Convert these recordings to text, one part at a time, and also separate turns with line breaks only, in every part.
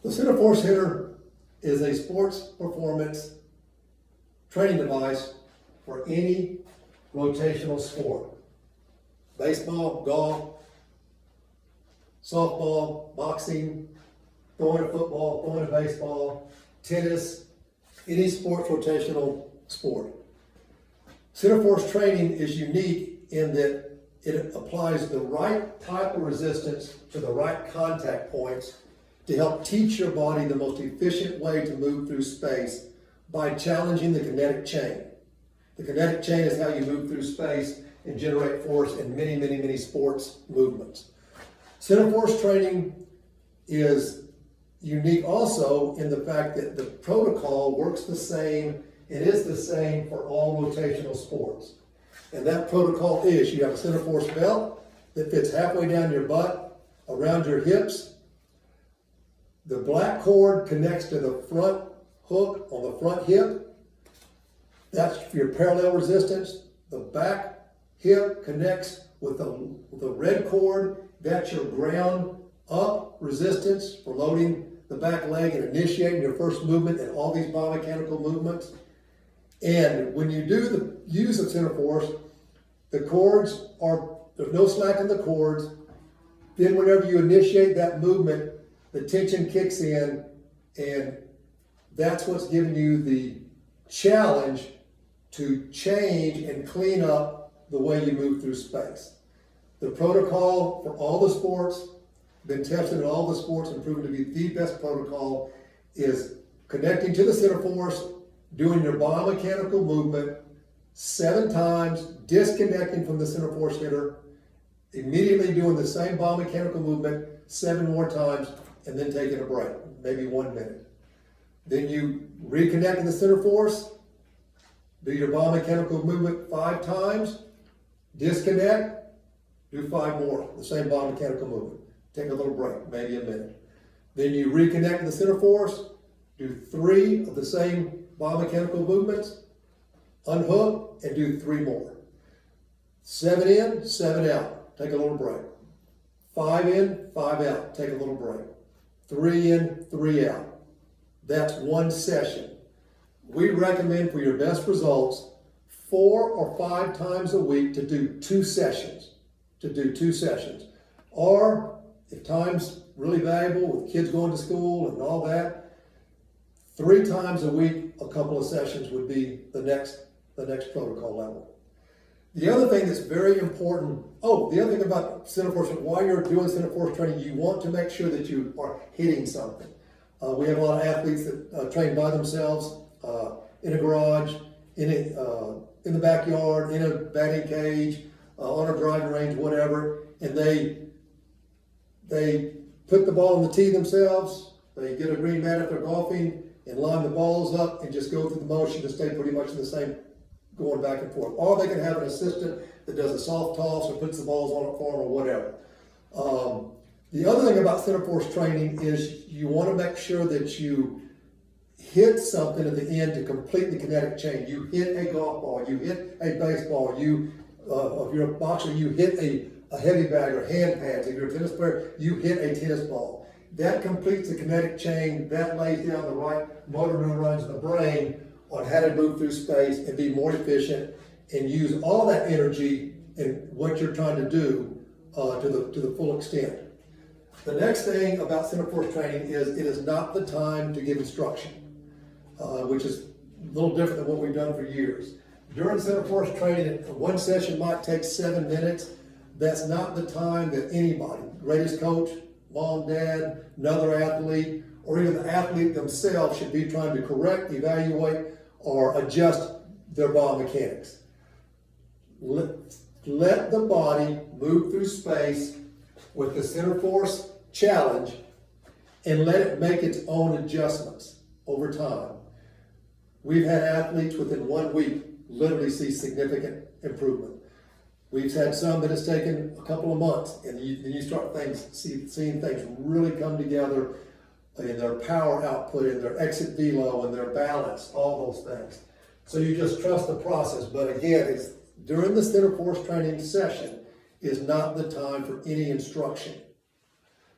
The CenterForce hitter is a sports performance training device for any rotational sport. Baseball, golf, softball, boxing, throwing a football, throwing a baseball, tennis, any sports rotational sport. CenterForce training is unique in that it applies the right type of resistance to the right contact points to help teach your body the most efficient way to move through space by challenging the kinetic chain. The kinetic chain is how you move through space and generate force in many sports movements. CenterForce training is unique also in the fact that the protocol works the same, it is the same for all rotational sports. And that protocol is, you have a CenterForce belt that fits halfway down your butt, around your hips. The black cord connects to the front hook on the front hip. That's for your parallel resistance. The back hip connects with the red cord. That's your ground up resistance for loading the back leg and initiating your first movement in all these biomechanical movements. And when you do the use of CenterForce, the cords there's no slack in the cords. Then whenever you initiate that movement, the tension kicks in, and that's what's giving you the challenge to change and clean up the way you move through space. The protocol for all the sports, been tested in all the sports and proven to be the best protocol, is connecting to the CenterForce, doing your biomechanical movement 7 times, disconnecting from the CenterForce hitter, immediately doing the same biomechanical movement 7 more times, and then taking a break, maybe 1 minute. Then you reconnect in the CenterForce, do your biomechanical movement 5 times, disconnect, do 5 more, the same biomechanical movement. Take a little break, maybe a minute. Then you reconnect in the CenterForce, do 3 of the same biomechanical movements, unhook, and do 3 more. 7 in, 7 out, take a little break. 5 in, 5 out, take a little break. 3 in, 3 out. That's 1 session. We recommend for your best results 4 or 5 times a week to do 2 sessions. Or if time's really valuable with kids going to school and all that, 3 times a week, a couple of sessions would be the next protocol level. The other thing that's very important, the other thing about CenterForce, while you're doing CenterForce training, you want to make sure that you are hitting something. We have a lot of athletes that train by themselves in a garage, in the backyard, in a batting cage, on a driving range, whatever, and they put the ball in the tee themselves. They get a green mat if they're golfing and line the balls up and just go through the motion to stay pretty much in the same, going back and forth. Or they can have an assistant that does a soft toss or puts the balls on it for them or whatever. The other thing about CenterForce training is you want to make sure that you hit something at the end to complete the kinetic chain. You hit a golf ball, you hit a baseball, if you're a boxer, you hit a heavy bag or hand pads. If you're a tennis player, you hit a tennis ball. That completes the kinetic chain. That lays down the right motor neurons in the brain on how to move through space and be more efficient and use all that energy in what you're trying to do to the full extent. The next thing about CenterForce training is it is not the time to give instruction, which is a little different than what we've done for years. During CenterForce training, 1 session might take 7 minutes. That's not the time that anybody, greatest coach, mom, dad, another athlete, or even the athlete themselves should be trying to correct, evaluate, or adjust their biomechanics. Let the body move through space with the CenterForce challenge and let it make its own adjustments over time. We've had athletes within 1 week literally see significant improvement. We've had some that it's taken a couple of months, and then you start seeing things really come together in their power output, in their exit velo, and their balance, all those things. So you just trust the process. But again, it's during the CenterForce training session is not the time for any instruction.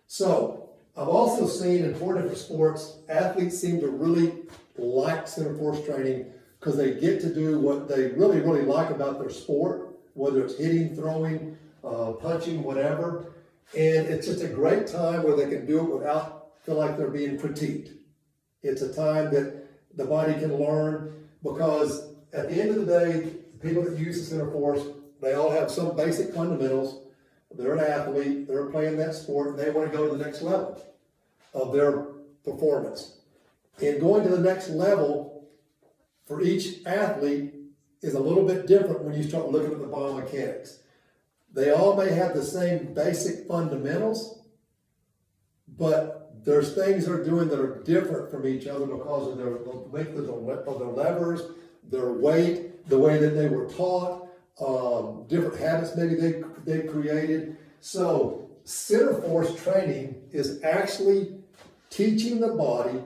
So I've also seen in 4 different sports, athletes seem to really like CenterForce training because they get to do what they really, really like about their sport, whether it's hitting, throwing, punching, whatever. And it's just a great time where they can do it without feel like they're being critiqued. It's a time that the body can learn, because at the end of the day, the people that use the CenterForce, they all have some basic fundamentals. They're an athlete, they're playing that sport, and they want to go to the next level of their performance. And going to the next level for each athlete is a little bit different when you start looking at the biomechanics. They all may have the same basic fundamentals, but there's things they're doing that are different from each other because of their length of their levers, their weight, the way that they were taught, different habits maybe they created. So CenterForce training is actually teaching the body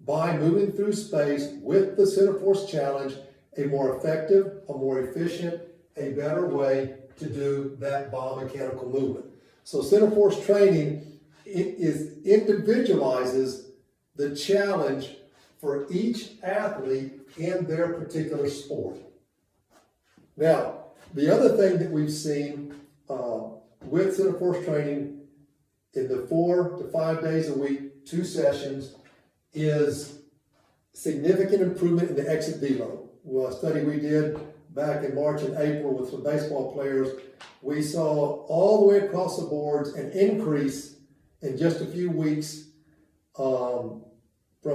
by moving through space with the CenterForce challenge a more effective, a more efficient, a better way to do that biomechanical movement. So CenterForce training individualizes the challenge for each athlete in their particular sport. Now, the other thing that we've seen with CenterForce training in the 4 to 5 days a week, 2 sessions, is significant improvement in the exit velo. Well, a study we did back in March and April with some baseball players, we saw all the way across the boards an increase in just a few weeks from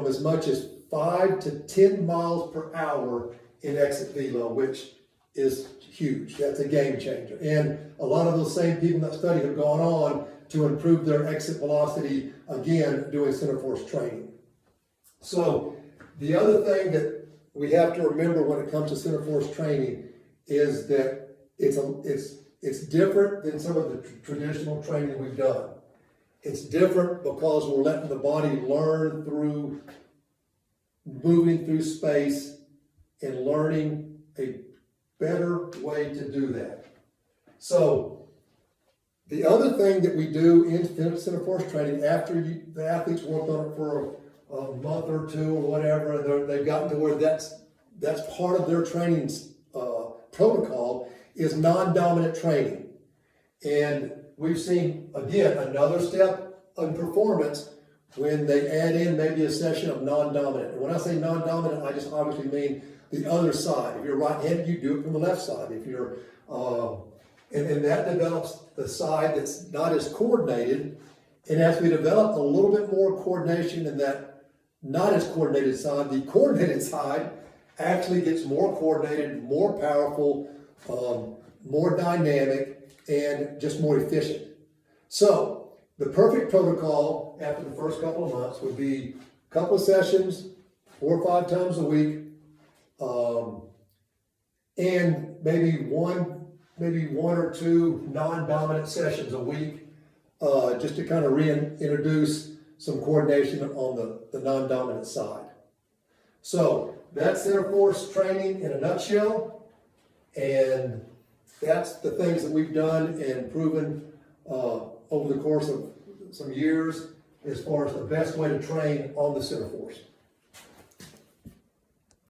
as much as 5 to 10 miles per hour in exit velo, which is huge. That's a game changer. And a lot of those same people in that study have gone on to improve their exit velocity, again, doing CenterForce training. So the other thing that we have to remember when it comes to CenterForce training is that it's different than some of the traditional training we've done. It's different because we're letting the body learn through moving through space and learning a better way to do that. So the other thing that we do in CenterForce training, after the athletes worked on it for a month or 2 or whatever, and they've gotten to where that's part of their training protocol, is non-dominant training. And we've seen, again, another step in performance when they add in maybe a session of non-dominant. And when I say non-dominant, I just obviously mean the other side. If you're right-handed, you do it from the left side. If you're, and that develops the side that's not as coordinated. And as we develop a little bit more coordination in that not as coordinated side, the coordinated side actually gets more coordinated, more powerful, more dynamic, and just more efficient. So the perfect protocol after the first couple of months would be a couple of sessions, 4 or 5 times a week, and maybe one or 2 non-dominant sessions a week, just to kind of reintroduce some coordination on the non-dominant side. So that's CenterForce training in a nutshell, and that's the things that we've done and proven over the course of some years as far as the best way to train on the CenterForce.